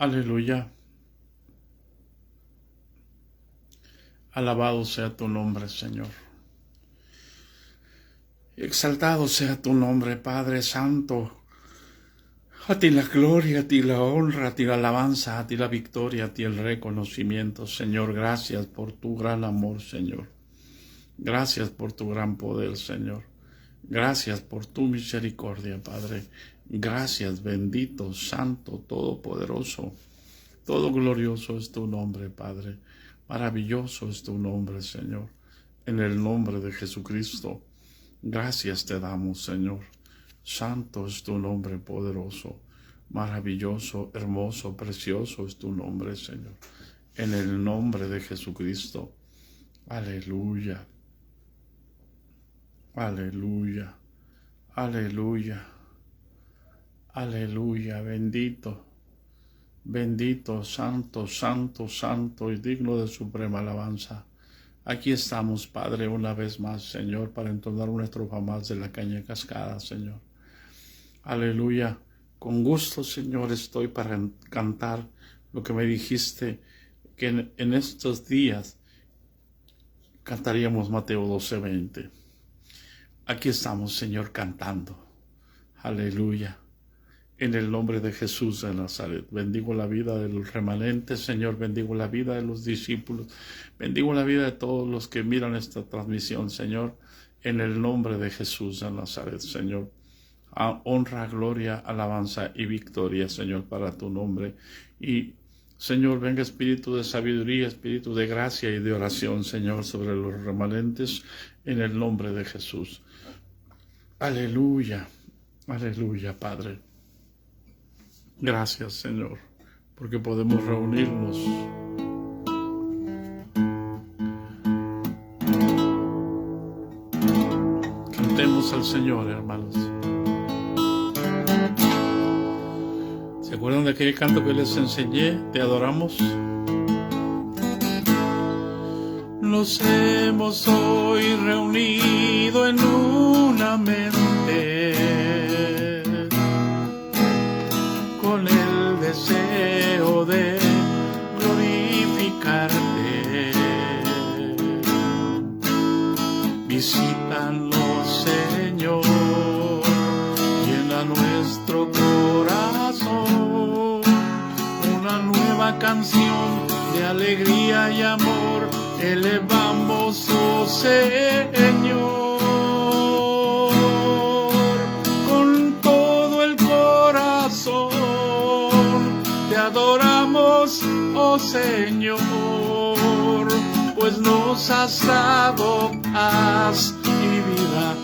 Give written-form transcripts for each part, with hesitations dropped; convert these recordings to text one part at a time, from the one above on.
Aleluya. Alabado sea tu nombre, Señor. Exaltado sea tu nombre, Padre Santo. A ti la gloria, a ti la honra, a ti la alabanza, a ti la victoria, a ti el reconocimiento, Señor. Gracias por tu gran amor, Señor. Gracias por tu gran poder, Señor. Gracias por tu misericordia, Padre. Gracias, bendito, santo, todopoderoso. Todo glorioso es tu nombre, Padre. Maravilloso es tu nombre, Señor. En el nombre de Jesucristo, gracias te damos, Señor. Santo es tu nombre poderoso. Maravilloso, hermoso, precioso es tu nombre, Señor. En el nombre de Jesucristo. Aleluya. Aleluya. Aleluya. Aleluya. Bendito. Bendito, santo, santo, santo y digno de suprema alabanza. Aquí estamos, Padre, una vez más, Señor, para entonar una estrofa más de la caña cascada, Señor. Aleluya. Con gusto, Señor, estoy para cantar lo que me dijiste, que en estos días cantaríamos Mateo 12:20. Aquí estamos, Señor, cantando. Aleluya. En el nombre de Jesús de Nazaret, bendigo la vida de los remanentes, Señor, bendigo la vida de los discípulos, bendigo la vida de todos los que miran esta transmisión, Señor, en el nombre de Jesús de Nazaret, Señor. Honra, gloria, alabanza y victoria, Señor, para tu nombre. Y, Señor, venga espíritu de sabiduría, espíritu de gracia y de oración, Señor, sobre los remanentes, en el nombre de Jesús. Aleluya, aleluya, Padre. Gracias, Señor, porque podemos reunirnos. Cantemos al Señor, hermanos. ¿Se acuerdan de aquel canto que les enseñé? Te adoramos. Nos hemos hoy reunido en una mente, con el deseo de glorificarte. Visítanos, Señor, llena nuestro corazón una nueva canción de alegría y amor. Elevamos, oh Señor, con todo el corazón. Te adoramos, oh Señor, pues nos has dado paz y vida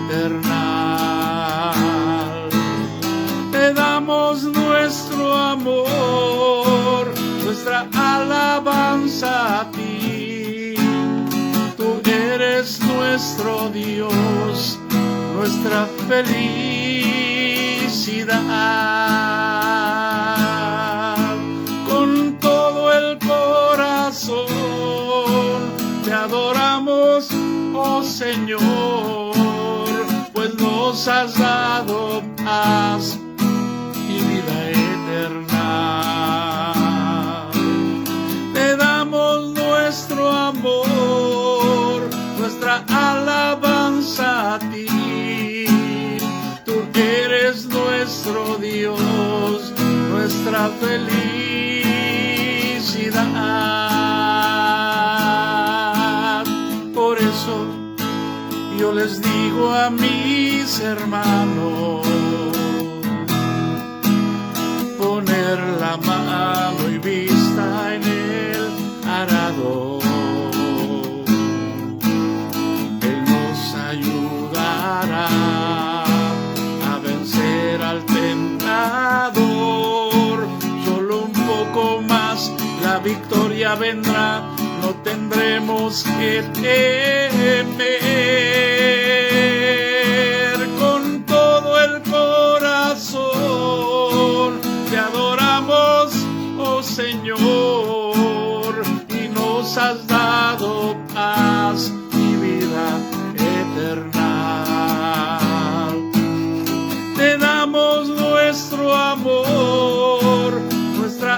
eterna. Te damos nuestro amor, nuestra alabanza a ti. Tú eres nuestro Dios, nuestra felicidad. Con todo el corazón te adoramos, oh Señor, pues nos has dado paz y vida eterna. Te damos nuestro amor, nuestra alabanza a ti. Tú eres nuestro Dios, nuestra felicidad. Por eso yo les digo a mis hermanos, poner la mano y vista en el arado. Él nos ayudará a vencer al tentador. Solo un poco más la victoria vendrá, no tendremos que temer. Con todo el corazón te adoramos, oh Señor, y nos has dado paz y vida eterna. Te damos nuestro amor, nuestra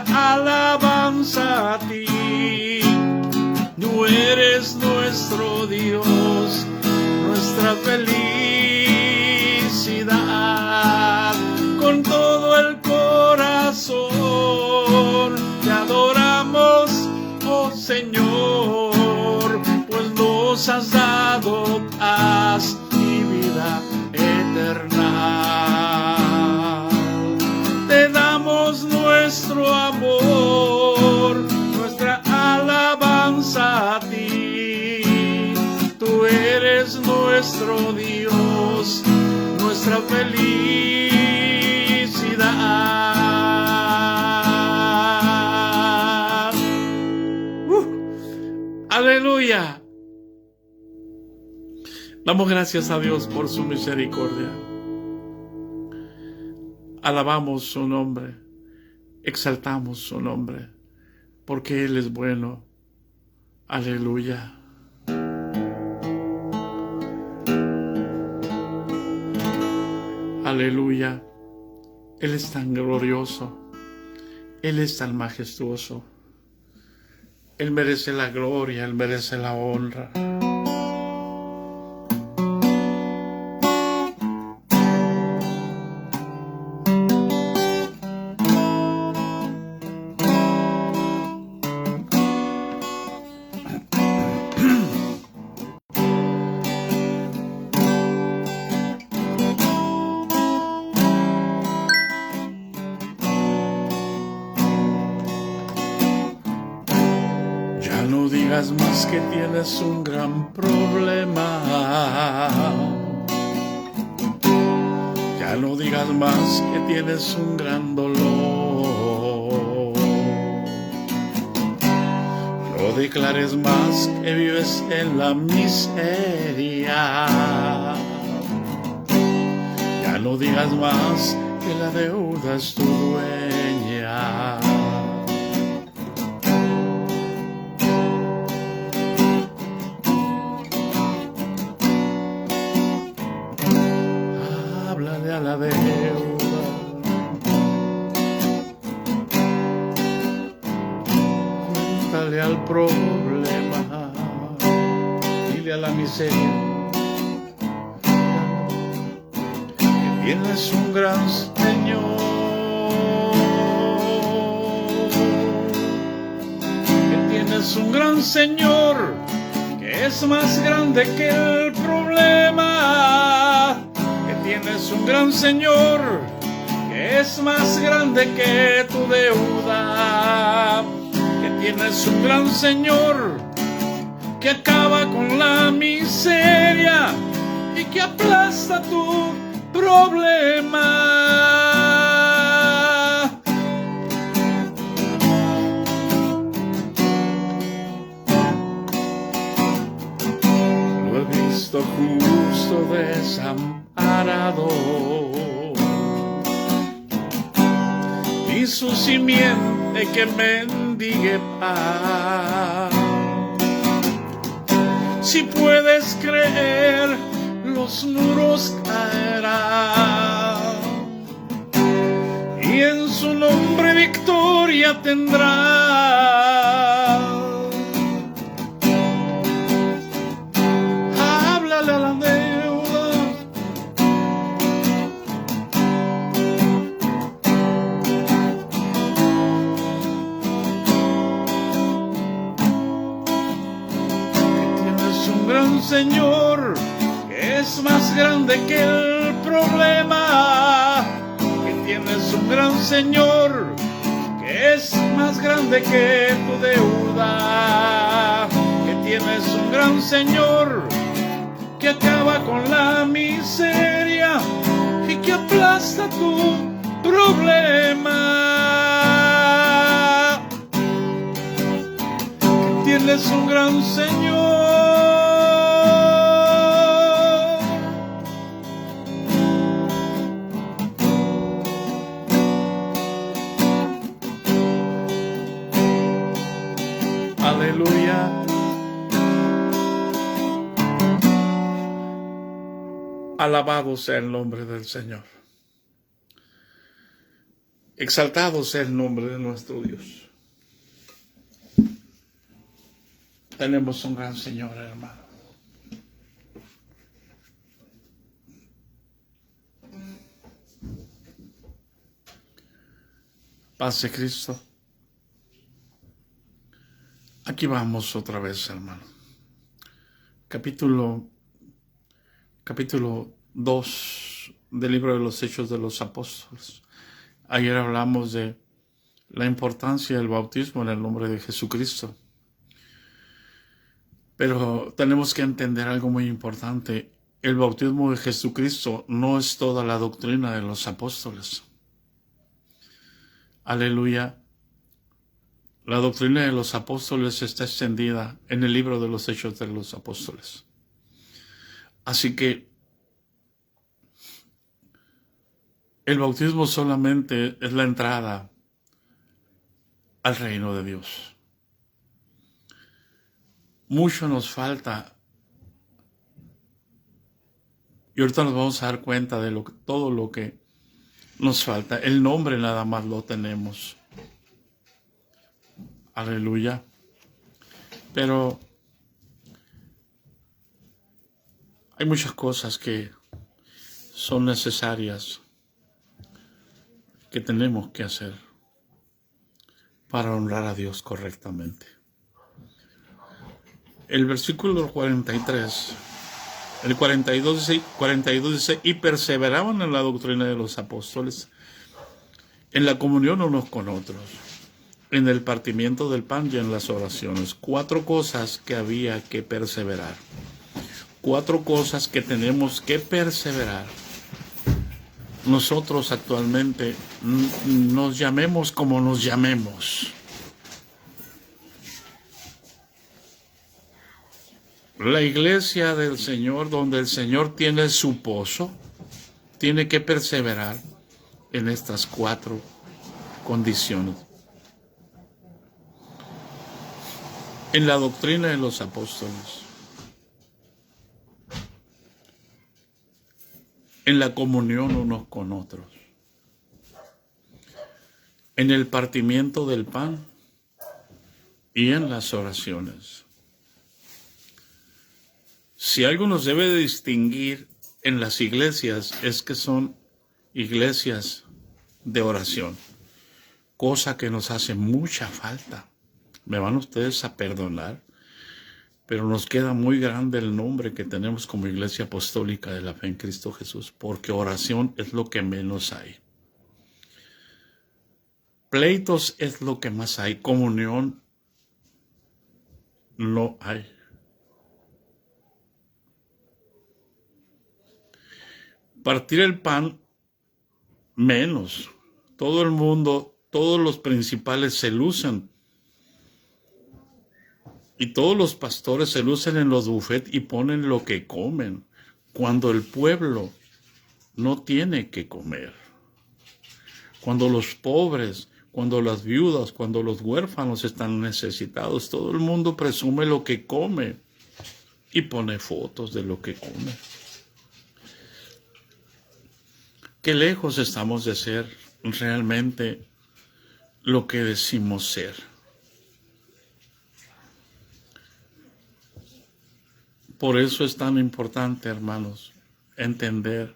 nuestro Dios, nuestra felicidad. Aleluya. Damos gracias a Dios por su misericordia. Alabamos su nombre, exaltamos su nombre, porque Él es bueno. Aleluya. Aleluya. Él es tan glorioso, Él es tan majestuoso. Él merece la gloria, Él merece la honra. No digas más que tienes un gran problema. Ya no digas más que tienes un gran dolor. No declares más que vives en la miseria. Ya no digas más que la deuda es tu dueña. A la deuda, cuéntale al problema, dile a la miseria que tienes un gran Señor, que tienes un gran Señor, que es más grande que el problema. Tienes un gran Señor, que es más grande que tu deuda. Que tienes un gran Señor, que acaba con la miseria y que aplasta tu problema. Lo he visto justo desamparado, y su simiente que mendigue paz. Si puedes creer, los muros caerán, y en su nombre victoria tendrá. Háblale a la deuda, gran Señor, que es más grande que el problema. Que tienes un gran Señor, que es más grande que tu deuda. Que tienes un gran Señor, que acaba con la miseria y que aplasta tu problema. Que tienes un gran Señor. Aleluya. Alabado sea el nombre del Señor. Exaltado sea el nombre de nuestro Dios. Tenemos un gran Señor, hermano. Paz de Cristo. Aquí vamos otra vez, hermano. Capítulo 2 del libro de los Hechos de los Apóstoles. Ayer hablamos de la importancia del bautismo en el nombre de Jesucristo. Pero tenemos que entender algo muy importante. el bautismo de Jesucristo no es toda la doctrina de los apóstoles. Aleluya. La doctrina de los apóstoles está extendida en el libro de los Hechos de los Apóstoles. Así que el bautismo solamente es la entrada al reino de Dios. Mucho nos falta. Y ahorita nos vamos a dar cuenta de todo lo que nos falta. El nombre nada más lo tenemos. Aleluya. Pero hay muchas cosas que son necesarias, que tenemos que hacer para honrar a Dios correctamente. El versículo 43, el 42 dice, y perseveraban en la doctrina de los apóstoles, en la comunión unos con otros, en el partimiento del pan y en las oraciones. 4 cosas que había que perseverar. 4 cosas que tenemos que perseverar. Nosotros actualmente nos llamemos como nos llamemos. La iglesia del Señor, donde el Señor tiene su pozo, tiene que perseverar en estas 4 condiciones. En la doctrina de los apóstoles, en la comunión unos con otros, en el partimiento del pan y en las oraciones. Si algo nos debe de distinguir en las iglesias es que son iglesias de oración, cosa que nos hace mucha falta. Me van ustedes a perdonar, pero nos queda muy grande el nombre que tenemos como Iglesia Apostólica de la Fe en Cristo Jesús, porque oración es lo que menos hay. Pleitos es lo que más hay, comunión no hay. Partir el pan, menos. Todo el mundo, todos los principales se lucen. Y todos los pastores se lucen en los bufetes y ponen lo que comen, cuando el pueblo no tiene que comer. Cuando los pobres, cuando las viudas, cuando los huérfanos están necesitados, todo el mundo presume lo que come y pone fotos de lo que come. Qué lejos estamos de ser realmente lo que decimos ser. Por eso es tan importante, hermanos, entender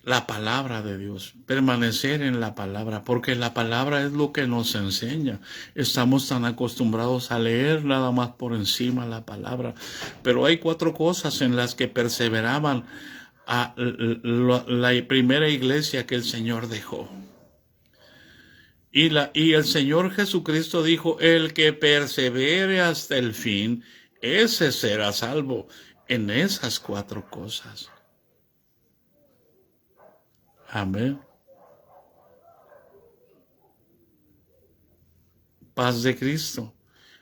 la palabra de Dios, permanecer en la palabra, porque la palabra es lo que nos enseña. Estamos tan acostumbrados a leer nada más por encima la palabra, pero hay 4 cosas en las que perseveraban a la primera iglesia que el Señor dejó. Y el Señor Jesucristo dijo, el que persevere hasta el fin, ese será salvo, en esas 4 cosas. Amén. Paz de Cristo.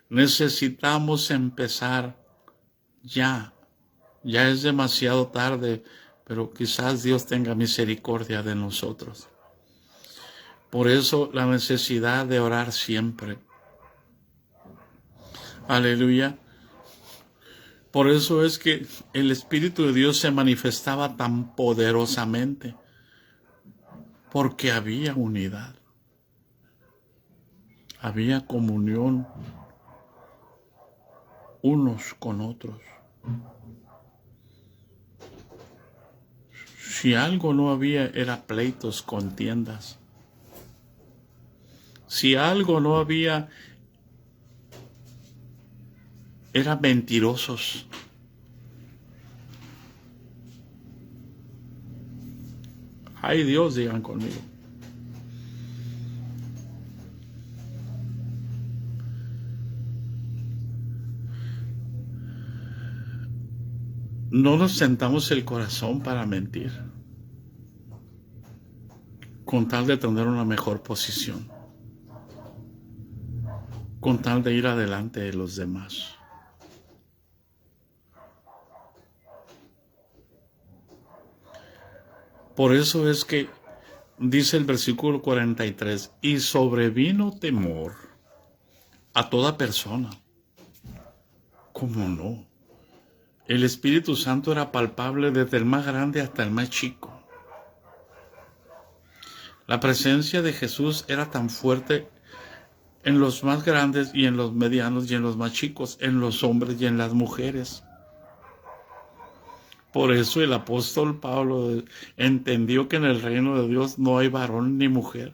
Necesitamos empezar ya. Ya es demasiado tarde, pero quizás Dios tenga misericordia de nosotros. Por eso la necesidad de orar siempre. Aleluya. Por eso es que el Espíritu de Dios se manifestaba tan poderosamente, porque había unidad, había comunión unos con otros. Si algo no había, era pleitos, contiendas. Si algo no había, eran mentirosos. Ay Dios, digan conmigo. no nos sentamos el corazón para mentir, con tal de tener una mejor posición, con tal de ir adelante de los demás. Por eso es que dice el versículo 43, y sobrevino temor a toda persona. ¿Cómo no? El Espíritu Santo era palpable desde el más grande hasta el más chico. La presencia de Jesús era tan fuerte en los más grandes y en los medianos y en los más chicos, en los hombres y en las mujeres. Por eso el apóstol Pablo entendió que en el reino de Dios no hay varón ni mujer.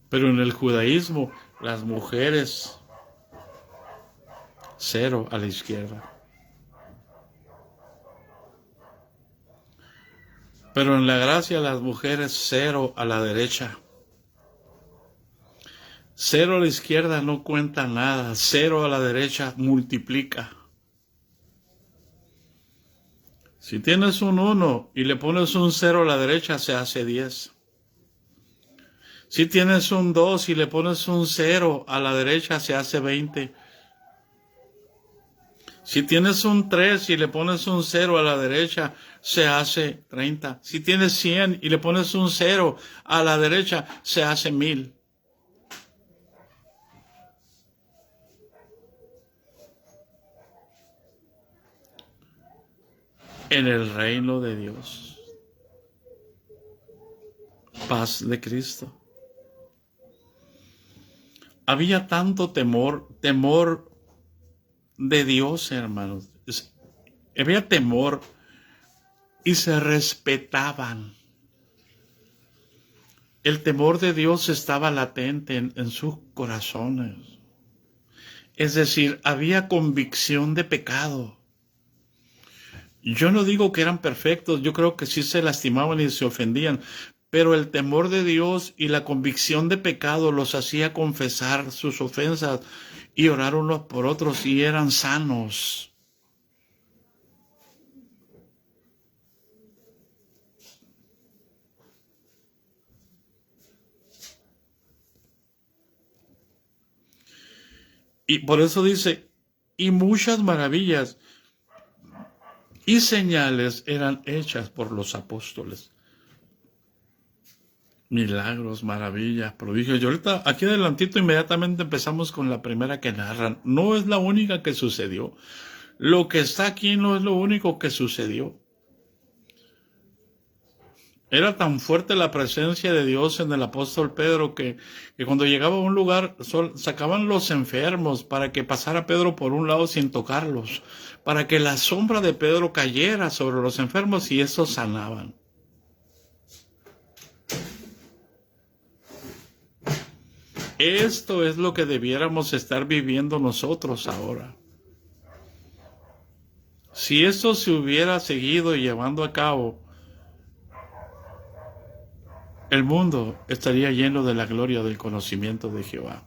Pero en el judaísmo, las mujeres, cero a la izquierda. Pero en la gracia, las mujeres, cero a la derecha. Cero a la izquierda no cuenta nada, cero a la derecha multiplica. Si tienes un 1 y le pones un 0 a la derecha, se hace 10. Si tienes un 2 y le pones un 0 a la derecha, se hace 20. Si tienes un 3 y le pones un 0 a la derecha, se hace 30. Si tienes 100 y le pones un 0 a la derecha, se hace 1000. En el reino de Dios, paz de Cristo. Había tanto temor de Dios, hermanos. Había temor y se respetaban. El temor de Dios estaba latente en sus corazones. Es decir, había convicción de pecado. Yo no digo que eran perfectos, yo creo que sí se lastimaban y se ofendían, pero el temor de Dios y la convicción de pecado los hacía confesar sus ofensas y orar unos por otros y eran sanos. Y por eso dice, y muchas maravillas y señales eran hechas por los apóstoles. Milagros, maravillas, prodigios. Y ahorita, aquí adelantito, inmediatamente empezamos con la primera que narran. No es la única que sucedió. Lo que está aquí no es lo único que sucedió. Era tan fuerte la presencia de Dios en el apóstol Pedro que cuando llegaba a un lugar sacaban los enfermos para que pasara Pedro por un lado sin tocarlos, para que la sombra de Pedro cayera sobre los enfermos y estos sanaban. Esto es lo que debiéramos estar viviendo nosotros ahora. Si esto se hubiera seguido llevando a cabo, el mundo estaría lleno de la gloria del conocimiento de Jehová.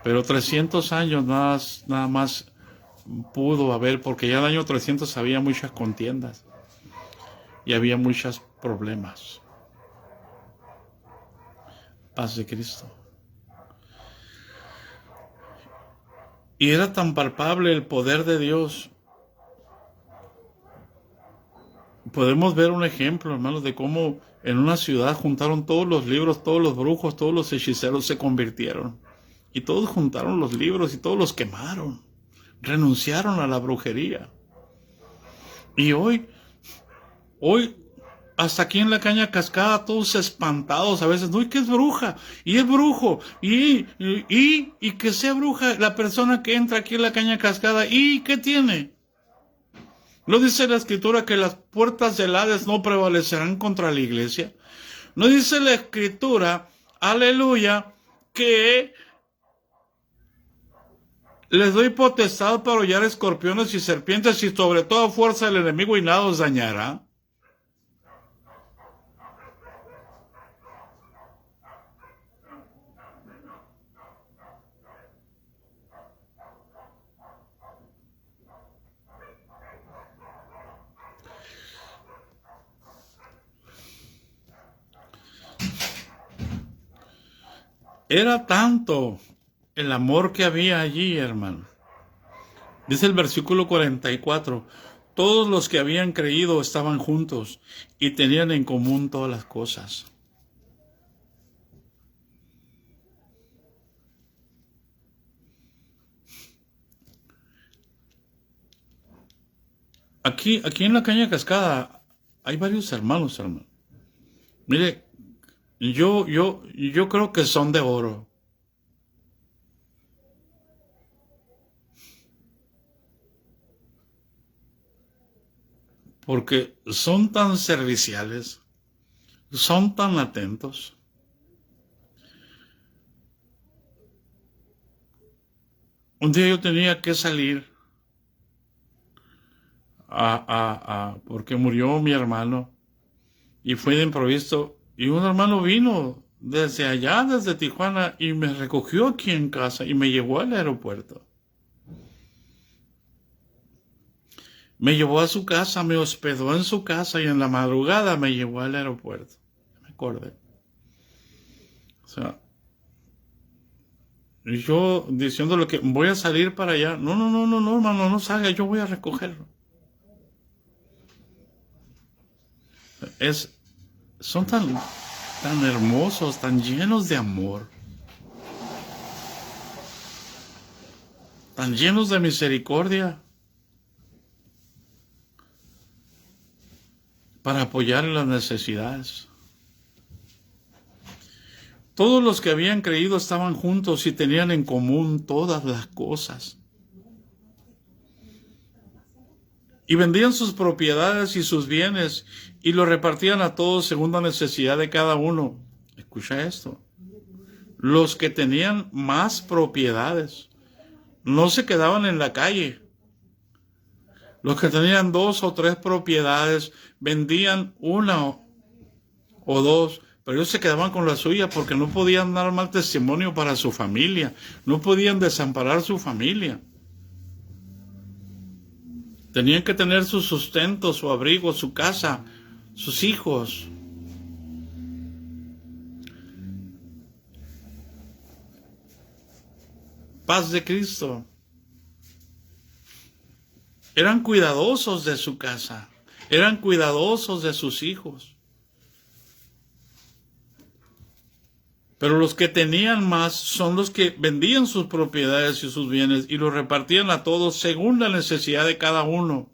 Pero 300 años nada más pudo haber, porque ya en el año 300 había muchas contiendas y había muchos problemas. Paz de Cristo. Y era tan palpable el poder de Dios. Podemos ver un ejemplo, hermanos, de cómo en una ciudad juntaron todos los libros, todos los brujos, todos los hechiceros se convirtieron. Y todos juntaron los libros y todos los quemaron. Renunciaron a la brujería. Y hoy, hasta aquí en la Caña Cascada, todos espantados a veces. No, ¿y qué es bruja? Y es brujo. Y que sea bruja la persona que entra aquí en la Caña Cascada. ¿Y qué tiene? ¿No dice la Escritura que las puertas del Hades no prevalecerán contra la iglesia? ¿No dice la Escritura, aleluya, que les doy potestad para hollar escorpiones y serpientes y sobre toda fuerza del enemigo y nada os dañará? Era tanto el amor que había allí, hermano. Dice el versículo 44, todos los que habían creído estaban juntos y tenían en común todas las cosas. Aquí en la Caña Cascada hay varios hermanos, hermano. Mire, yo creo que son de oro. Porque son tan serviciales, son tan atentos. Un día yo tenía que salir porque murió mi hermano y fue de improviso y un hermano vino desde allá, desde Tijuana, y me recogió aquí en casa y me llevó al aeropuerto. Me llevó a su casa, me hospedó en su casa y en la madrugada me llevó al aeropuerto. Me acordé. O sea, yo diciéndole que voy a salir para allá. No, hermano, no salga, yo voy a recogerlo. Son tan hermosos, tan llenos de amor, tan llenos de misericordia, para apoyar en las necesidades. Todos los que habían creído estaban juntos y tenían en común todas las cosas. Y vendían sus propiedades y sus bienes y lo repartían a todos según la necesidad de cada uno. Escucha esto. Los que tenían más propiedades no se quedaban en la calle. Los que tenían 2 o 3 propiedades vendían una o 2, pero ellos se quedaban con la suya porque no podían dar mal testimonio para su familia, no podían desamparar su familia. Tenían que tener su sustento, su abrigo, su casa, sus hijos. Paz de Cristo. Eran cuidadosos de su casa, eran cuidadosos de sus hijos. Pero los que tenían más son los que vendían sus propiedades y sus bienes y los repartían a todos según la necesidad de cada uno.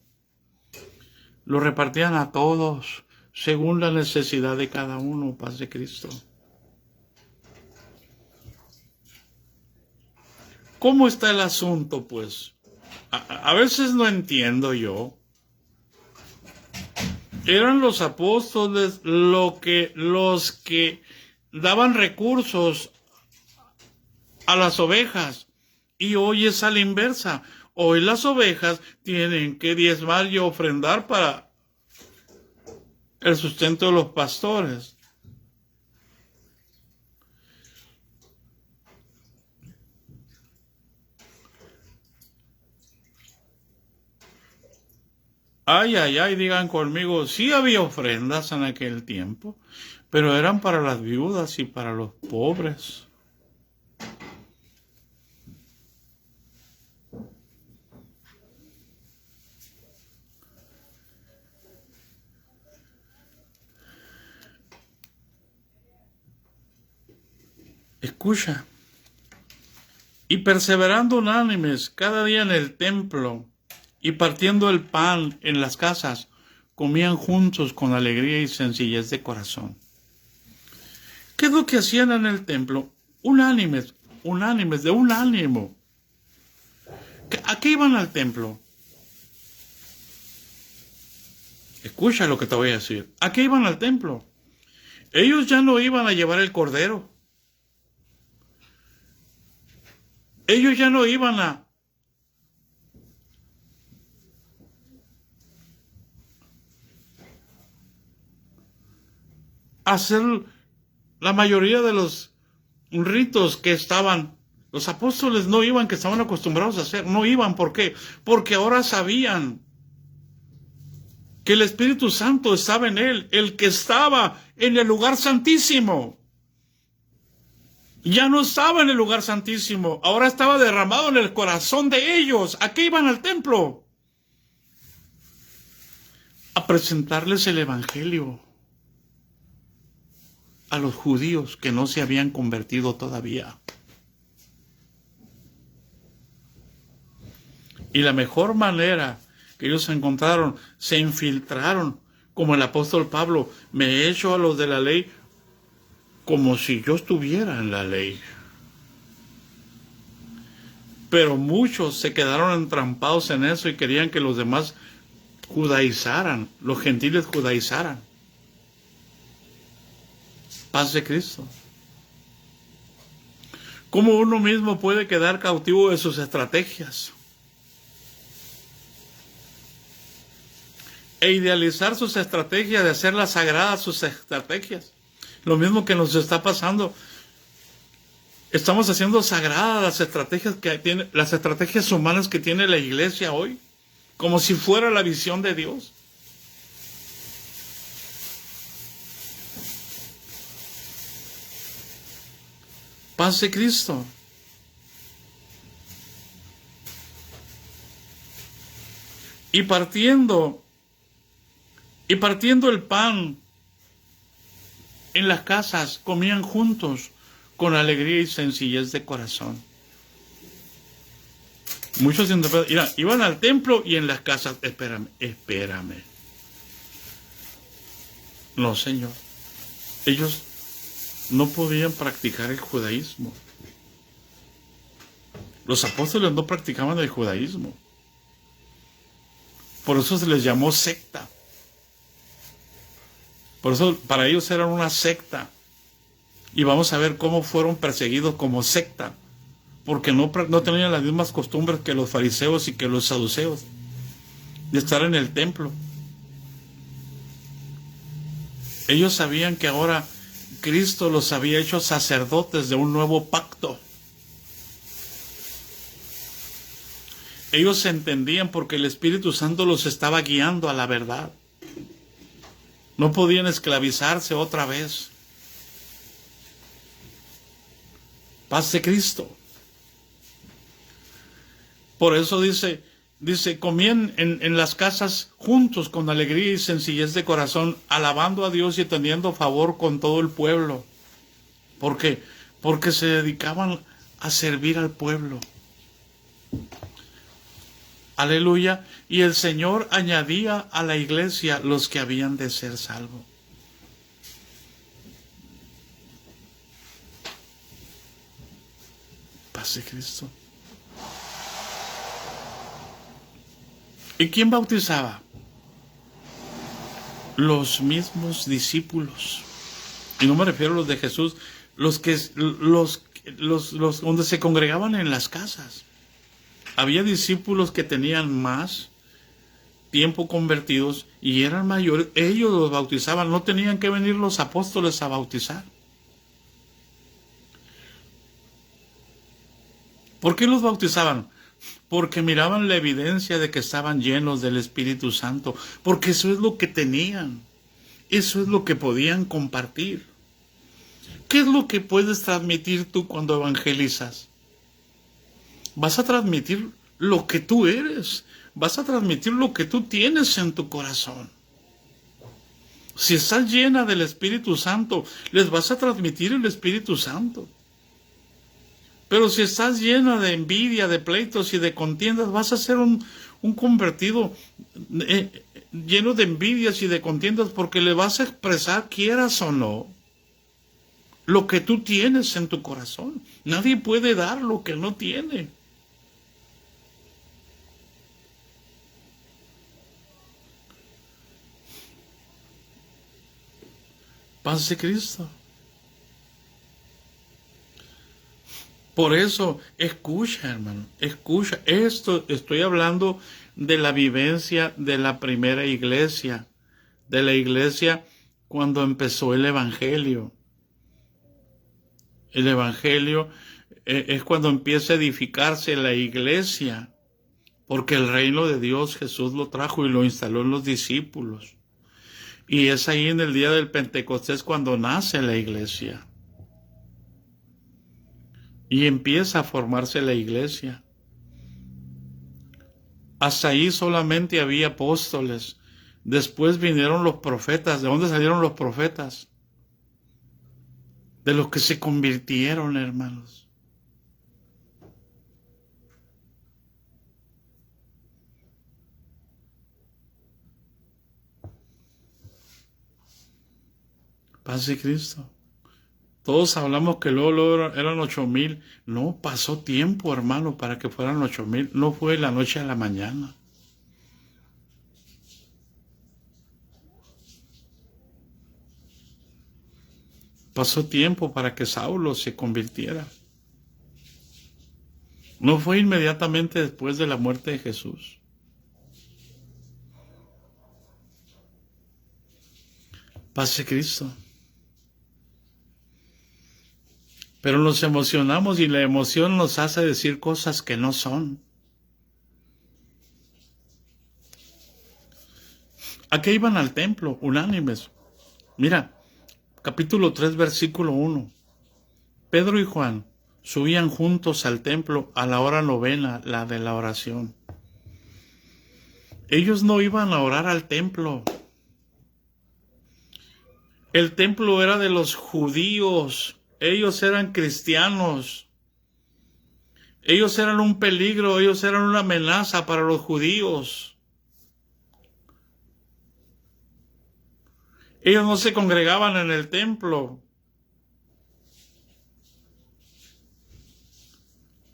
Los repartían a todos según la necesidad de cada uno, paz de Cristo. ¿Cómo está el asunto, pues? A veces no entiendo yo. Eran los apóstoles los que daban recursos a las ovejas, y hoy es a la inversa. Hoy las ovejas tienen que diezmar y ofrendar para el sustento de los pastores. Ay, digan conmigo, sí había ofrendas en aquel tiempo, pero eran para las viudas y para los pobres. Escucha. Y perseverando unánimes cada día en el templo y partiendo el pan en las casas, comían juntos con alegría y sencillez de corazón. ¿Qué es lo que hacían en el templo? Unánimes, de un ánimo. ¿A qué iban al templo? Escucha lo que te voy a decir. ¿A qué iban al templo? Ellos ya no iban a llevar el cordero. Ellos ya no iban a hacer la mayoría de los ritos que estaban. Los apóstoles no iban, que estaban acostumbrados a hacer. No iban, ¿por qué? Porque ahora sabían que el Espíritu Santo estaba en él, el que estaba en el lugar santísimo. Ya no estaba en el lugar santísimo, ahora estaba derramado en el corazón de ellos. ¿A qué iban al templo? A presentarles el evangelio a los judíos que no se habían convertido todavía. Y la mejor manera que ellos encontraron, se infiltraron, como el apóstol Pablo: me he hecho a los de la ley como si yo estuviera en la ley. Pero muchos se quedaron entrampados en eso y querían que los demás judaizaran, los gentiles judaizaran. Paz de Cristo. ¿Cómo uno mismo puede quedar cautivo de sus estrategias? E idealizar sus estrategias, de hacerlas sagradas sus estrategias. Lo mismo que nos está pasando. Estamos haciendo sagradas las estrategias humanas que tiene la iglesia hoy, como si fuera la visión de Dios. Paz de Cristo. Y partiendo el pan en las casas, comían juntos con alegría y sencillez de corazón. Muchos iban al templo y en las casas. Espérame. No, Señor. Ellos no podían practicar el judaísmo. Los apóstoles no practicaban el judaísmo. Por eso se les llamó secta. Por eso para ellos eran una secta. Y vamos a ver cómo fueron perseguidos como secta. Porque no tenían las mismas costumbres que los fariseos y que los saduceos. De estar en el templo. Ellos sabían que ahora Cristo los había hecho sacerdotes de un nuevo pacto. Ellos se entendían porque el Espíritu Santo los estaba guiando a la verdad. No podían esclavizarse otra vez. Paz de Cristo. Por eso dice, comían en las casas juntos con alegría y sencillez de corazón, alabando a Dios y teniendo favor con todo el pueblo. ¿Por qué? Porque se dedicaban a servir al pueblo. Aleluya. Y el Señor añadía a la iglesia los que habían de ser salvos. Paz de Cristo. ¿Y quién bautizaba? Los mismos discípulos. Y no me refiero a los de Jesús, los donde se congregaban en las casas. Había discípulos que tenían más tiempo convertidos y eran mayores. Ellos los bautizaban, no tenían que venir los apóstoles a bautizar. ¿Por qué los bautizaban? Porque miraban la evidencia de que estaban llenos del Espíritu Santo, porque eso es lo que tenían, eso es lo que podían compartir. ¿Qué es lo que puedes transmitir tú cuando evangelizas? Vas a transmitir lo que tú eres, vas a transmitir lo que tú tienes en tu corazón. Si estás llena del Espíritu Santo, les vas a transmitir el Espíritu Santo. Pero si estás llena de envidia, de pleitos y de contiendas, vas a ser un convertido lleno de envidias y de contiendas, porque le vas a expresar, quieras o no, lo que tú tienes en tu corazón. Nadie puede dar lo que no tiene. Paz de Cristo. Por eso, escucha, hermano, escucha. Estoy hablando de la vivencia de la primera iglesia, de la iglesia cuando empezó el Evangelio. El Evangelio es cuando empieza a edificarse la iglesia, porque el reino de Dios Jesús lo trajo y lo instaló en los discípulos. Y es ahí en el día del Pentecostés cuando nace la iglesia. y empieza a formarse la iglesia. Hasta ahí solamente había apóstoles. Después vinieron los profetas. ¿De dónde salieron los profetas? De los que se convirtieron, hermanos. Paz de Cristo. Todos hablamos que luego eran 8,000. No, pasó tiempo, hermano, para que fueran 8,000. No fue de la noche a la mañana. Pasó tiempo para que Saulo se convirtiera. No fue inmediatamente después de la muerte de Jesús. Paz de Cristo. Pero nos emocionamos y la emoción nos hace decir cosas que no son. ¿A qué iban al templo? Unánimes. Mira, capítulo 3, versículo 1. Pedro y Juan subían juntos al templo a la hora novena, la de la oración. Ellos no iban a orar al templo. El templo era de los judíos. Ellos eran cristianos. Ellos eran un peligro, ellos eran una amenaza para los judíos. Ellos no se congregaban en el templo.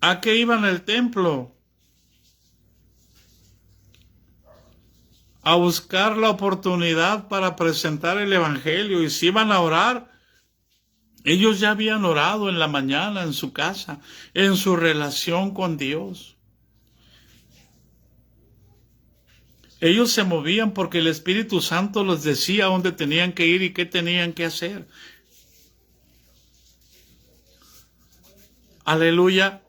¿A qué iban al templo? A buscar la oportunidad para presentar el evangelio. Y si iban a orar, ellos ya habían orado en la mañana en su casa, en su relación con Dios. Ellos se movían porque el Espíritu Santo les decía dónde tenían que ir y qué tenían que hacer. Aleluya.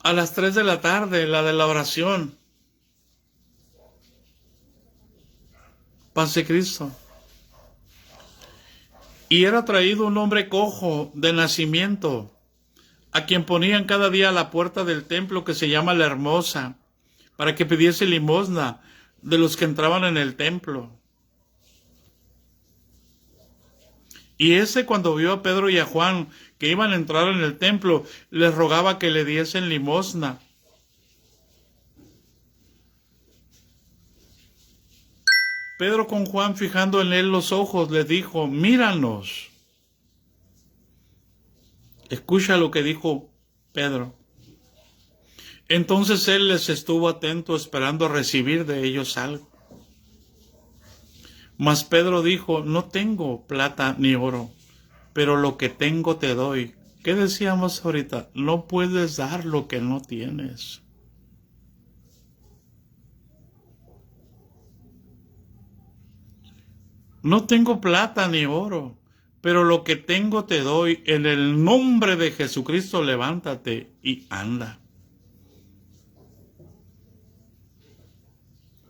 A las 3 de la tarde, la de la oración. Paz de Cristo. Y era traído un hombre cojo de nacimiento, a quien ponían cada día a la puerta del templo que se llama La Hermosa, para que pidiese limosna de los que entraban en el templo. Y ese, cuando vio a Pedro y a Juan que iban a entrar en el templo, les rogaba que le diesen limosna. Pedro, con Juan fijando en él los ojos, le dijo: míranos. Escucha lo que dijo Pedro. Entonces él les estuvo atento, esperando recibir de ellos algo. Mas Pedro dijo: no tengo plata ni oro, pero lo que tengo te doy. ¿Qué decíamos ahorita? No puedes dar lo que no tienes. No tengo plata ni oro, pero lo que tengo te doy. En el nombre de Jesucristo, levántate y anda.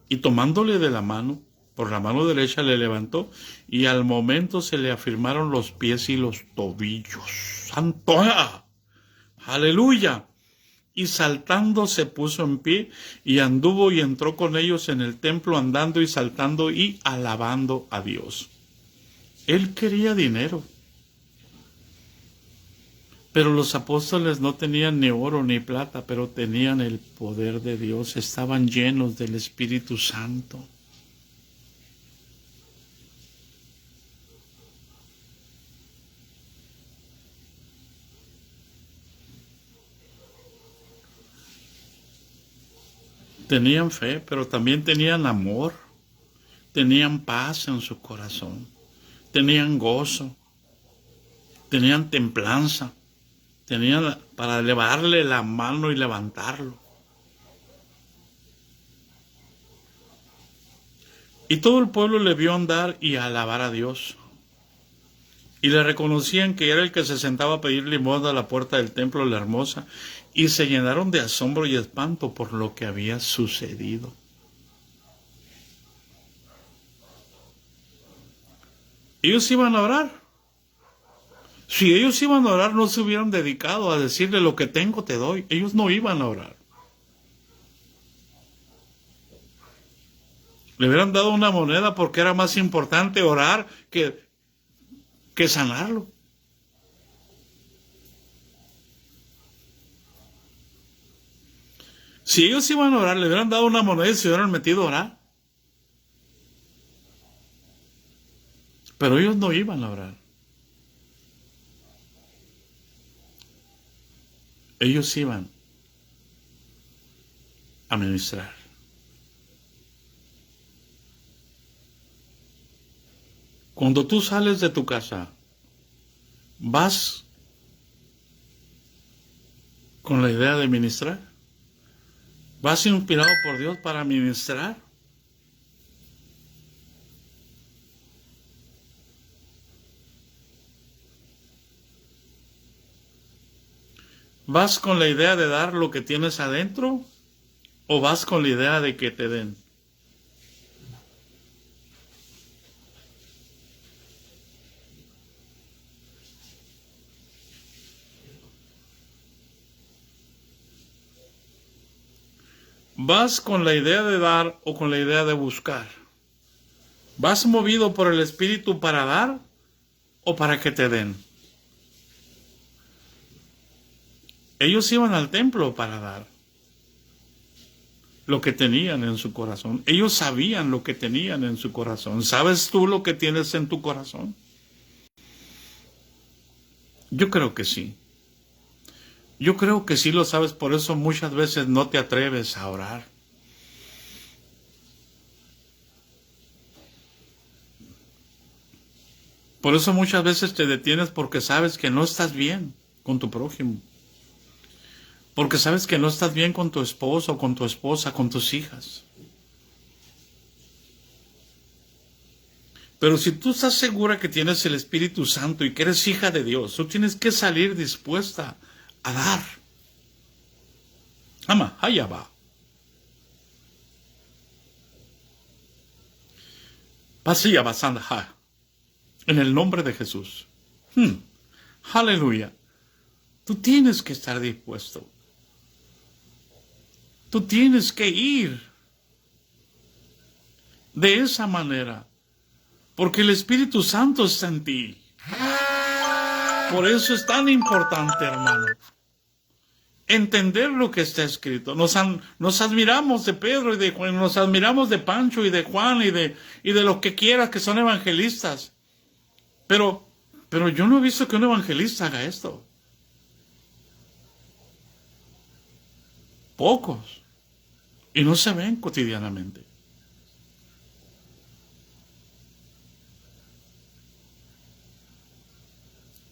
Y tomándole de la mano, por la mano derecha le levantó, y al momento se le afirmaron los pies y los tobillos. ¡Santo! ¡Aleluya! Y saltando se puso en pie y anduvo y entró con ellos en el templo, andando y saltando y alabando a Dios. Él quería dinero, pero los apóstoles no tenían ni oro ni plata, pero tenían el poder de Dios, estaban llenos del Espíritu Santo. Tenían fe, pero también tenían amor, tenían paz en su corazón, tenían gozo, tenían templanza, tenían para elevarle la mano y levantarlo. Y todo el pueblo le vio andar y alabar a Dios. Y le reconocían que era el que se sentaba a pedir limosna a la puerta del templo La Hermosa, y se llenaron de asombro y espanto por lo que había sucedido. Ellos iban a orar. Si ellos iban a orar, no se hubieran dedicado a decirle lo que tengo te doy. Ellos no iban a orar. Le hubieran dado una moneda porque era más importante orar que sanarlo. Si ellos iban a orar, le hubieran dado una moneda y se hubieran metido a orar. Pero ellos no iban a orar. Ellos iban a ministrar. Cuando tú sales de tu casa, ¿vas con la idea de ministrar? ¿Vas inspirado por Dios para ministrar? ¿Vas con la idea de dar lo que tienes adentro? ¿O vas con la idea de que te den? ¿Vas con la idea de dar o con la idea de buscar? ¿Vas movido por el Espíritu para dar o para que te den? Ellos iban al templo para dar lo que tenían en su corazón. Ellos sabían lo que tenían en su corazón. ¿Sabes tú lo que tienes en tu corazón? Yo creo que sí. Yo creo que sí lo sabes, por eso muchas veces no te atreves a orar. Por eso muchas veces te detienes porque sabes que no estás bien con tu prójimo. Porque sabes que no estás bien con tu esposo, con tu esposa, con tus hijas. Pero si tú estás segura que tienes el Espíritu Santo y que eres hija de Dios, tú tienes que salir dispuesta a dar. Ama, allá va. Pasilla basanda. En el nombre de Jesús. Aleluya. Tú tienes que estar dispuesto. Tú tienes que ir de esa manera. Porque el Espíritu Santo está en ti. Por eso es tan importante, hermano, entender lo que está escrito. Nos admiramos de Pedro y de Juan, nos admiramos de Pancho y de Juan y de los que quieras que son evangelistas. Pero yo no he visto que un evangelista haga esto. Pocos. Y no se ven cotidianamente.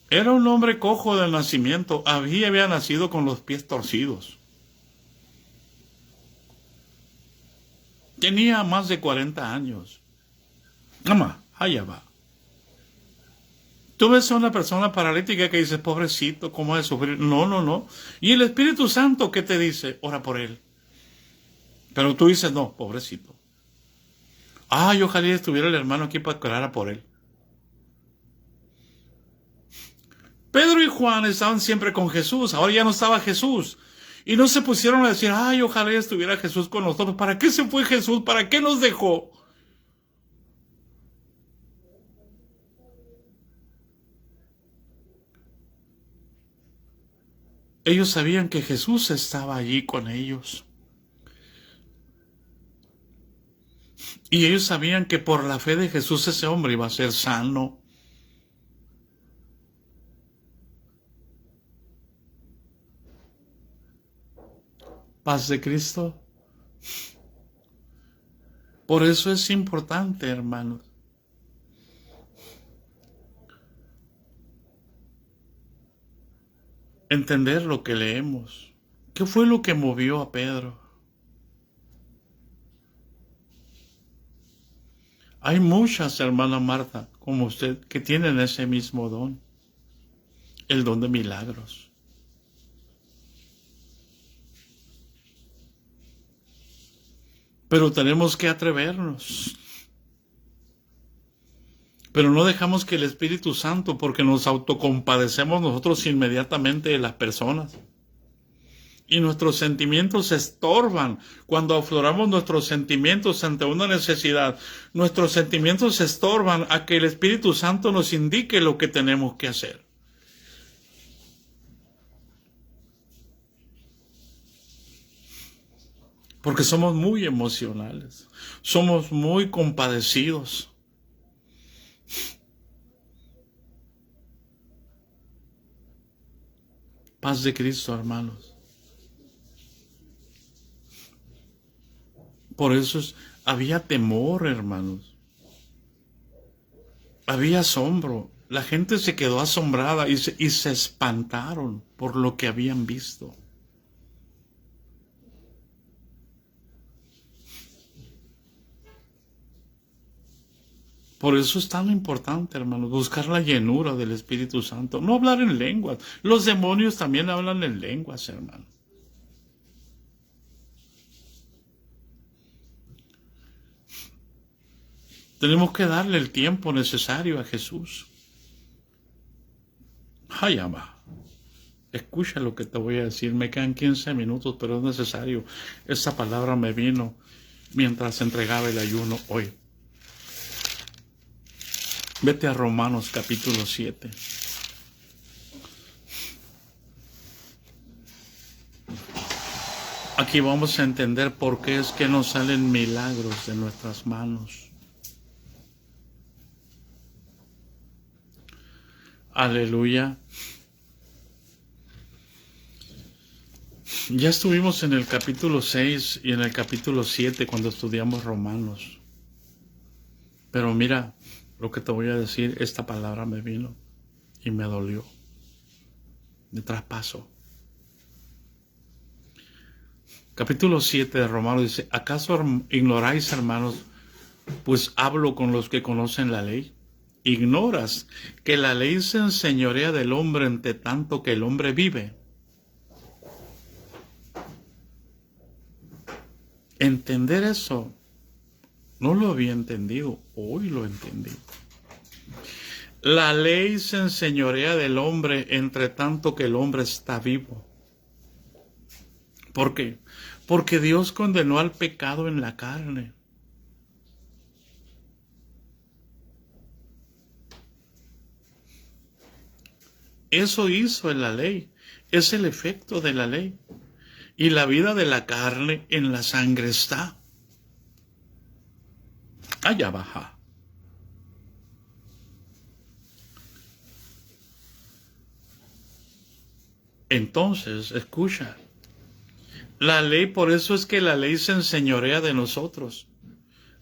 Era un hombre cojo del nacimiento. Había nacido con los pies torcidos. Tenía más de 40 años. Ama, allá va. Tú ves a una persona paralítica que dice, pobrecito, ¿cómo ha de sufrir? No. Y el Espíritu Santo, ¿qué te dice? Ora por él. Pero tú dices, no, pobrecito. Ay, ojalá estuviera el hermano aquí para que orara por él. Pedro y Juan estaban siempre con Jesús. Ahora ya no estaba Jesús. Y no se pusieron a decir, ay, ojalá estuviera Jesús con nosotros. ¿Para qué se fue Jesús? ¿Para qué nos dejó? Ellos sabían que Jesús estaba allí con ellos. Y ellos sabían que por la fe de Jesús ese hombre iba a ser sano. Paz de Cristo. Por eso es importante, hermanos, entender lo que leemos. ¿Qué fue lo que movió a Pedro? Hay muchas, hermana Marta, como usted, que tienen ese mismo don, el don de milagros. Pero tenemos que atrevernos. Pero no dejamos que el Espíritu Santo, porque nos autocompadecemos nosotros inmediatamente de las personas. Y nuestros sentimientos se estorban. Cuando afloramos nuestros sentimientos ante una necesidad, nuestros sentimientos se estorban a que el Espíritu Santo nos indique lo que tenemos que hacer. Porque somos muy emocionales. Somos muy compadecidos. Paz de Cristo, hermanos. Por eso había temor, hermanos. Había asombro. La gente se quedó asombrada y se espantaron por lo que habían visto. Por eso es tan importante, hermanos, buscar la llenura del Espíritu Santo. No hablar en lenguas. Los demonios también hablan en lenguas, hermanos. Tenemos que darle el tiempo necesario a Jesús. Ay, ama. Escucha lo que te voy a decir. Me quedan 15 minutos, pero es necesario. Esta palabra me vino mientras entregaba el ayuno hoy. Vete a Romanos capítulo 7. Aquí vamos a entender por qué es que nos salen milagros de nuestras manos. Aleluya. Ya estuvimos en el capítulo 6 y en el capítulo 7 cuando estudiamos Romanos. Pero mira, lo que te voy a decir, esta palabra me vino y me dolió. Me traspasó. Capítulo 7 de Romanos dice, ¿acaso ignoráis, hermanos, pues hablo con los que conocen la ley? ¿Ignoras que la ley se enseñorea del hombre entre tanto que el hombre vive? Entender eso, no lo había entendido, hoy lo entendí. La ley se enseñorea del hombre entre tanto que el hombre está vivo. ¿Por qué? Porque Dios condenó al pecado en la carne. Eso hizo en la ley. Es el efecto de la ley. Y la vida de la carne en la sangre está. Allá baja. Entonces, escucha. La ley, por eso es que la ley se enseñorea de nosotros.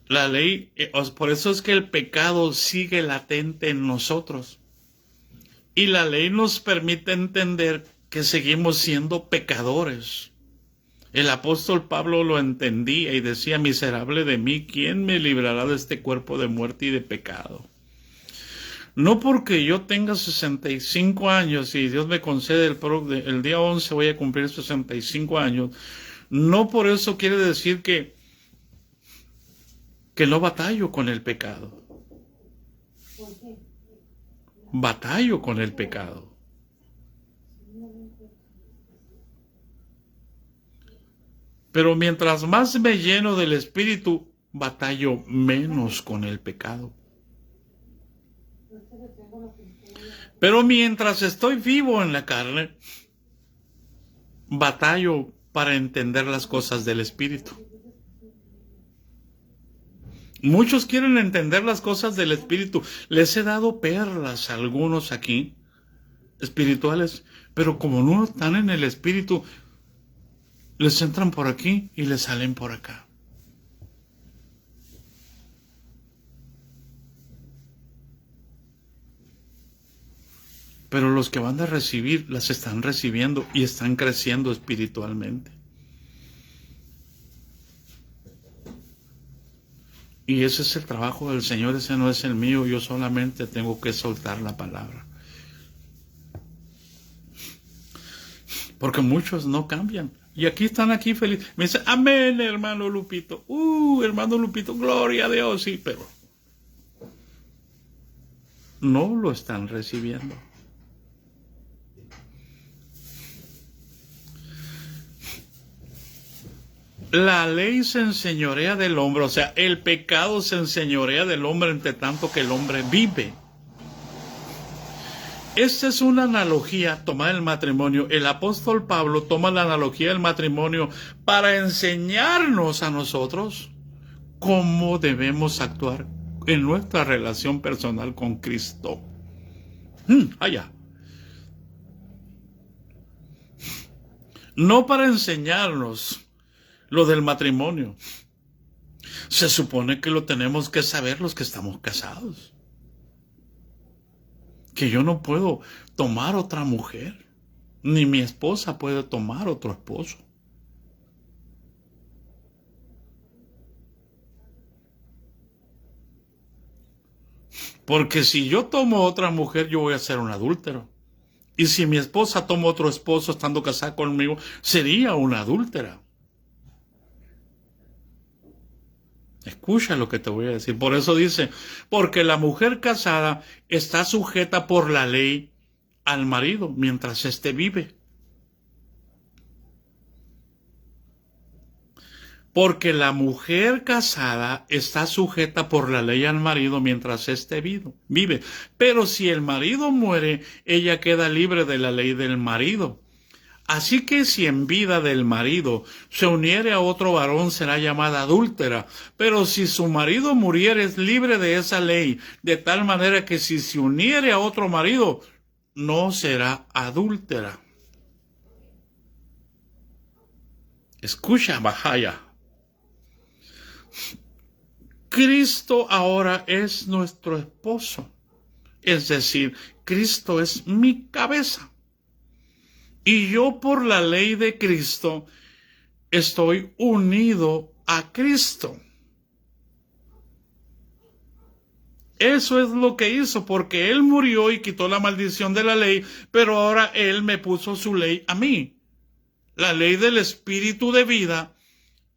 La ley, por eso es que el pecado sigue latente en nosotros. Y la ley nos permite entender que seguimos siendo pecadores. El apóstol Pablo lo entendía y decía, miserable de mí, ¿quién me librará de este cuerpo de muerte y de pecado? No porque yo tenga 65 años y Dios me concede el día 11 voy a cumplir 65 años. No por eso quiere decir que no batallo con el pecado. Batallo con el pecado. Pero mientras más me lleno del Espíritu, batallo menos con el pecado. Pero mientras estoy vivo en la carne, batallo para entender las cosas del Espíritu. Muchos quieren entender las cosas del Espíritu. Les he dado perlas a algunos aquí, espirituales, pero como no están en el Espíritu, les entran por aquí y les salen por acá. Pero los que van a recibir, las están recibiendo y están creciendo espiritualmente. Y ese es el trabajo del Señor, ese no es el mío, yo solamente tengo que soltar la palabra. Porque muchos no cambian. Y aquí están aquí felices. Me dicen, amén, hermano Lupito. Hermano Lupito, gloria a Dios, sí, pero no lo están recibiendo. La ley se enseñorea del hombre, o sea, el pecado se enseñorea del hombre entre tanto que el hombre vive. Esta es una analogía tomada del matrimonio. El apóstol Pablo toma la analogía del matrimonio para enseñarnos a nosotros cómo debemos actuar en nuestra relación personal con Cristo. Allá. No para enseñarnos lo del matrimonio. Se supone que lo tenemos que saber los que estamos casados. Que yo no puedo tomar otra mujer, ni mi esposa puede tomar otro esposo. Porque si yo tomo otra mujer, yo voy a ser un adúltero. Y si mi esposa toma otro esposo estando casada conmigo, sería una adúltera. Escucha lo que te voy a decir. Por eso dice, porque la mujer casada está sujeta por la ley al marido mientras éste vive. Porque la mujer casada está sujeta por la ley al marido mientras éste vive. Pero si el marido muere, ella queda libre de la ley del marido. Así que si en vida del marido se uniere a otro varón, será llamada adúltera. Pero si su marido muriere, es libre de esa ley, de tal manera que si se uniere a otro marido, no será adúltera. Escucha, Bajaya. Cristo ahora es nuestro esposo. Es decir, Cristo es mi cabeza. Y yo por la ley de Cristo estoy unido a Cristo. Eso es lo que hizo, porque Él murió y quitó la maldición de la ley, pero ahora Él me puso su ley a mí. La ley del Espíritu de vida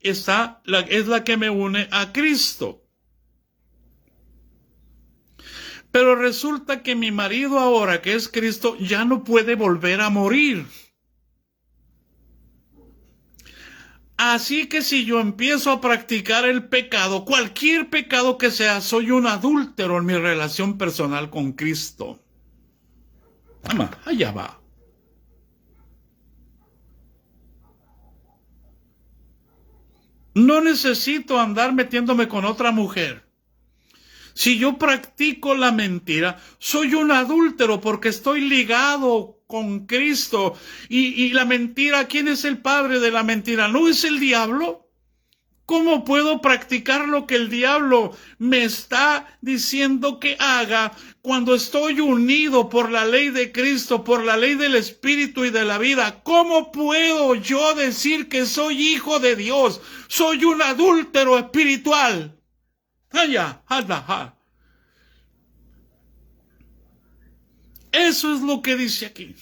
es la que me une a Cristo. Pero resulta que mi marido ahora, que es Cristo, ya no puede volver a morir. Así que si yo empiezo a practicar el pecado, cualquier pecado que sea, soy un adúltero en mi relación personal con Cristo. Ama, allá va. No necesito andar metiéndome con otra mujer. Si yo practico la mentira, soy un adúltero porque estoy ligado con Cristo. Y la mentira, ¿quién es el padre de la mentira? ¿No es el diablo? ¿Cómo puedo practicar lo que el diablo me está diciendo que haga cuando estoy unido por la ley de Cristo, por la ley del Espíritu y de la vida? ¿Cómo puedo yo decir que soy hijo de Dios? Soy un adúltero espiritual. Eso es lo que dice aquí.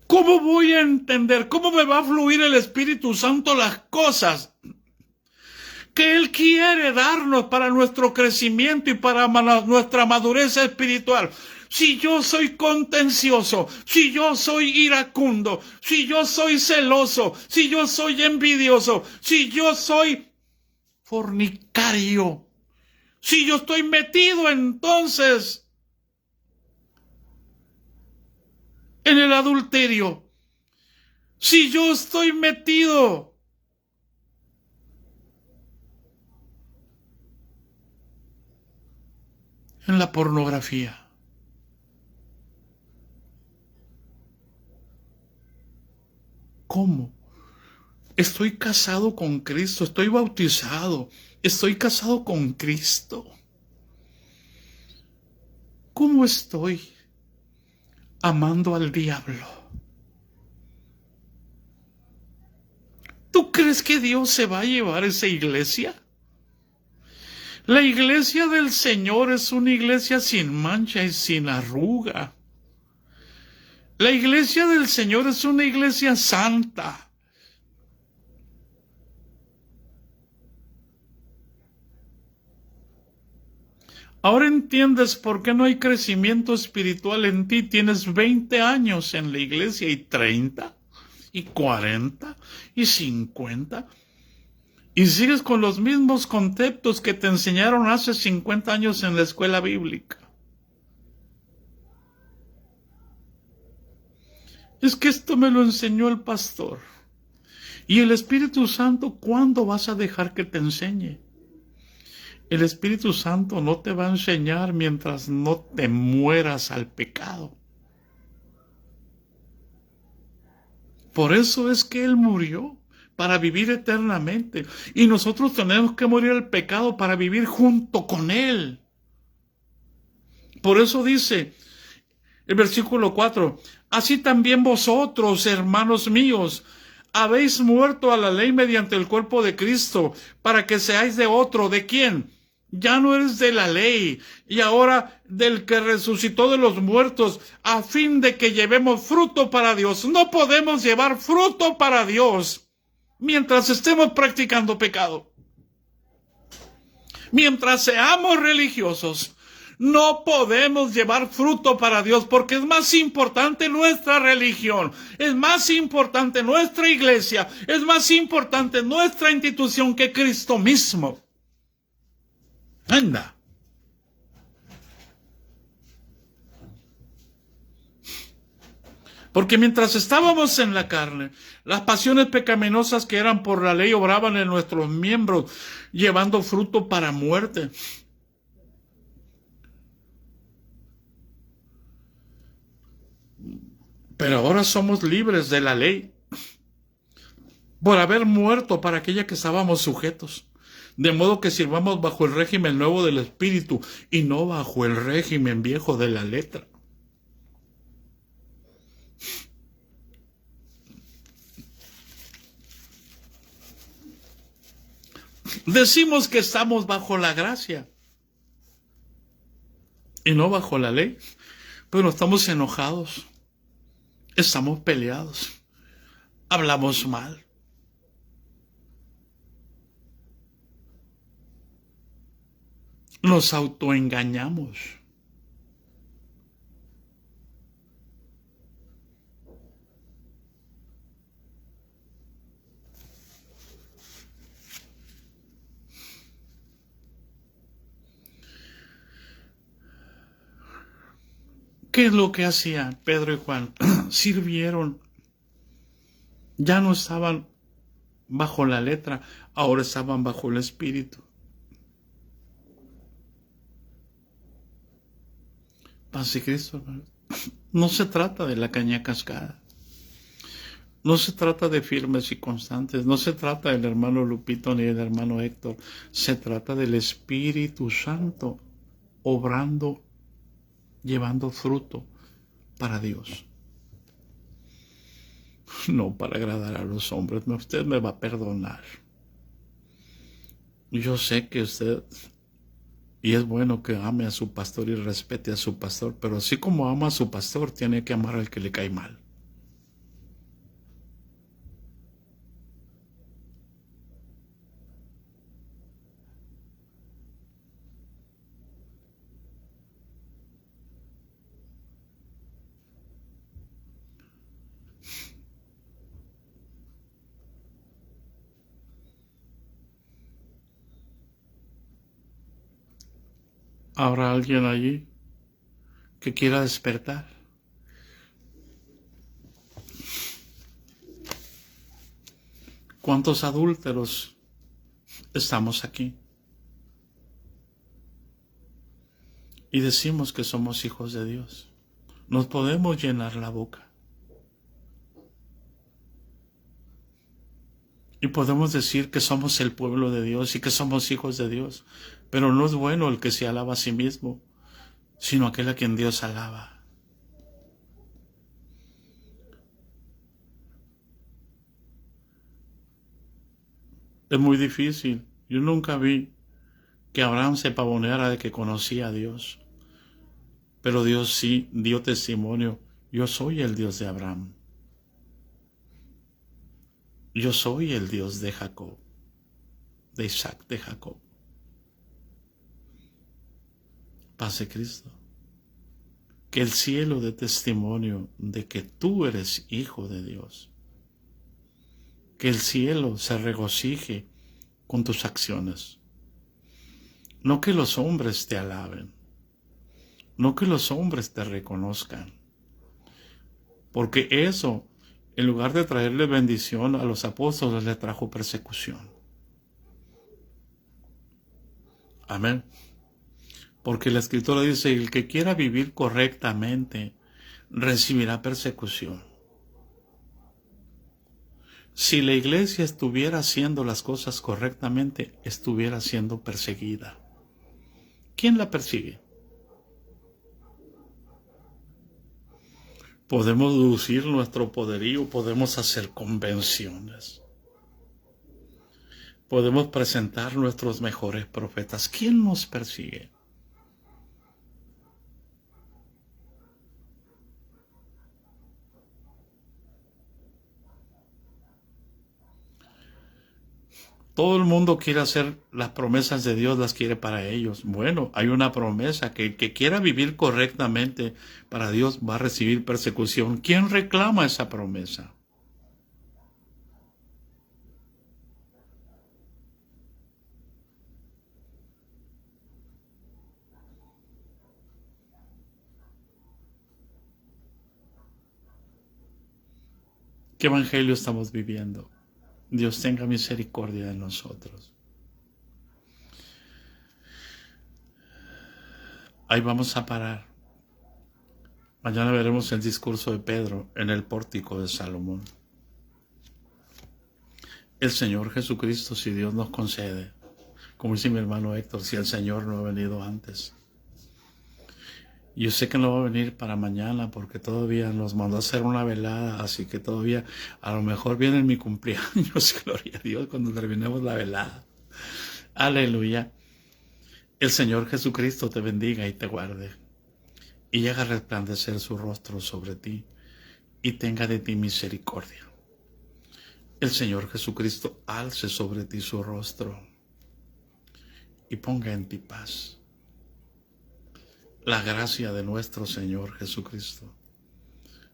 ¿Cómo voy a entender? ¿Cómo me va a fluir el Espíritu Santo las cosas que Él quiere darnos para nuestro crecimiento y para nuestra madurez espiritual? Si yo soy contencioso, si yo soy iracundo, si yo soy celoso, si yo soy envidioso, si yo soy fornicario, si yo estoy metido entonces en el adulterio, si yo estoy metido en la pornografía, ¿cómo? Estoy casado con Cristo, estoy bautizado, estoy casado con Cristo. ¿Cómo estoy amando al diablo? ¿Tú crees que Dios se va a llevar esa iglesia? La iglesia del Señor es una iglesia sin mancha y sin arruga. La iglesia del Señor es una iglesia santa. Ahora entiendes por qué no hay crecimiento espiritual en ti. Tienes 20 años en la iglesia y 30 y 40 y 50 y sigues con los mismos conceptos que te enseñaron hace 50 años en la escuela bíblica. Es que esto me lo enseñó el pastor. Y el Espíritu Santo, ¿cuándo vas a dejar que te enseñe? El Espíritu Santo no te va a enseñar mientras no te mueras al pecado. Por eso es que Él murió, para vivir eternamente. Y nosotros tenemos que morir al pecado para vivir junto con Él. Por eso dice el versículo 4, así también vosotros, hermanos míos, habéis muerto a la ley mediante el cuerpo de Cristo, para que seáis de otro. ¿De quién? Ya no eres de la ley, y ahora del que resucitó de los muertos, a fin de que llevemos fruto para Dios. No podemos llevar fruto para Dios mientras estemos practicando pecado. Mientras seamos religiosos, no podemos llevar fruto para Dios, porque es más importante nuestra religión, es más importante nuestra iglesia, es más importante nuestra institución que Cristo mismo. Anda. Porque mientras estábamos en la carne, las pasiones pecaminosas que eran por la ley obraban en nuestros miembros, llevando fruto para muerte. Pero ahora somos libres de la ley, por haber muerto para aquella que estábamos sujetos. De modo que sirvamos bajo el régimen nuevo del Espíritu y no bajo el régimen viejo de la letra. Decimos que estamos bajo la gracia y no bajo la ley, pero estamos enojados, estamos peleados, hablamos mal. Nos autoengañamos. ¿Qué es lo que hacían Pedro y Juan? Sirvieron. Ya no estaban bajo la letra, ahora estaban bajo el Espíritu. Paz y Cristo, hermano. No se trata de la caña cascada. No se trata de firmes y constantes. No se trata del hermano Lupito ni del hermano Héctor. Se trata del Espíritu Santo obrando, llevando fruto para Dios. No para agradar a los hombres. Usted me va a perdonar. Yo sé que usted, y es bueno que ame a su pastor y respete a su pastor, pero así como ama a su pastor, tiene que amar al que le cae mal. ¿Habrá alguien allí que quiera despertar? ¿Cuántos adúlteros estamos aquí? Y decimos que somos hijos de Dios. Nos podemos llenar la boca. Y podemos decir que somos el pueblo de Dios y que somos hijos de Dios. Pero no es bueno el que se alaba a sí mismo, sino aquel a quien Dios alaba. Es muy difícil. Yo nunca vi que Abraham se pavoneara de que conocía a Dios. Pero Dios sí dio testimonio Yo soy el Dios de Abraham. Yo soy el Dios de Jacob, de Isaac, de Jacob. Paz de Cristo. Que el cielo dé testimonio de que tú eres hijo de Dios. Que el cielo se regocije con tus acciones. No que los hombres te alaben. No que los hombres te reconozcan. Porque eso, en lugar de traerle bendición a los apóstoles, le trajo persecución. Amén. Porque la Escritura dice, el que quiera vivir correctamente, recibirá persecución. Si la iglesia estuviera haciendo las cosas correctamente, estuviera siendo perseguida. ¿Quién la persigue? Podemos deducir nuestro poderío, podemos hacer convenciones. Podemos presentar nuestros mejores profetas. ¿Quién nos persigue? Todo el mundo quiere hacer las promesas de Dios, las quiere para ellos. Bueno, hay una promesa que el que quiera vivir correctamente para Dios va a recibir persecución. ¿Quién reclama esa promesa? ¿Qué evangelio estamos viviendo? Dios tenga misericordia de nosotros. Ahí vamos a parar. Mañana veremos el discurso de Pedro en el pórtico de Salomón. El Señor Jesucristo, si Dios nos concede, como dice mi hermano Héctor, si el Señor no ha venido antes. Yo sé que no va a venir para mañana porque todavía nos mandó a hacer una velada, así que todavía a lo mejor viene mi cumpleaños, gloria a Dios, cuando terminemos la velada. Aleluya. El Señor Jesucristo te bendiga y te guarde, y haga resplandecer su rostro sobre ti, y tenga de ti misericordia. El Señor Jesucristo alce sobre ti su rostro, y ponga en ti paz. La gracia de nuestro Señor Jesucristo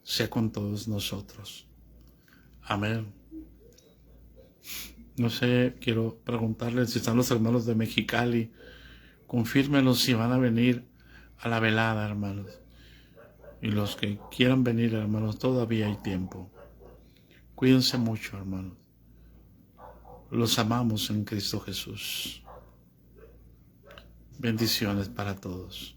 sea con todos nosotros. Amén. No sé, quiero preguntarles si están los hermanos de Mexicali. Confírmenos si van a venir a la velada, hermanos. Y los que quieran venir, hermanos, todavía hay tiempo. Cuídense mucho, hermanos. Los amamos en Cristo Jesús. Bendiciones para todos.